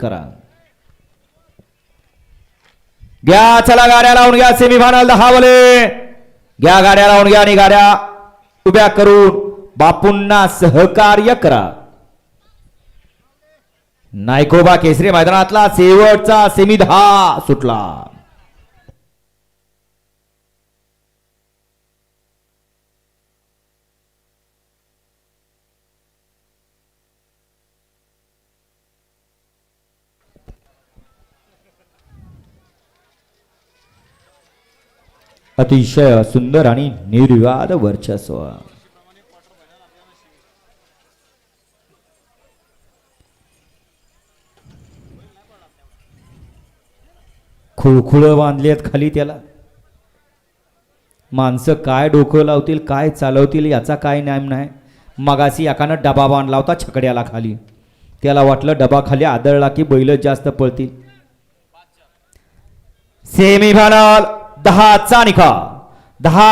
करा. घ्या चला गाड्या लावून घ्या. सेमीफायनल 10 वले घ्या. गाड्या लावून घ्या आणि गाड्या उभ्या करून बापूंना सहकार्य करा. नायकोबा केसरी मैदानातला शेवटचा सेमी 10 सुटला. अतिशय सुंदर आणि निर्विवाद वर्चस्व. खुळखुळ बांधलेत खाली त्याला. माणसं काय डोकं लावतील काय चालवतील याचा काय नेम नाही. मगाशी एकानं डबा बांधला होता छकड्याला खाली. त्याला वाटलं डबा खाली आदळला की बैल जास्त पळतील. सेमीफायनल 10चा निकाल 10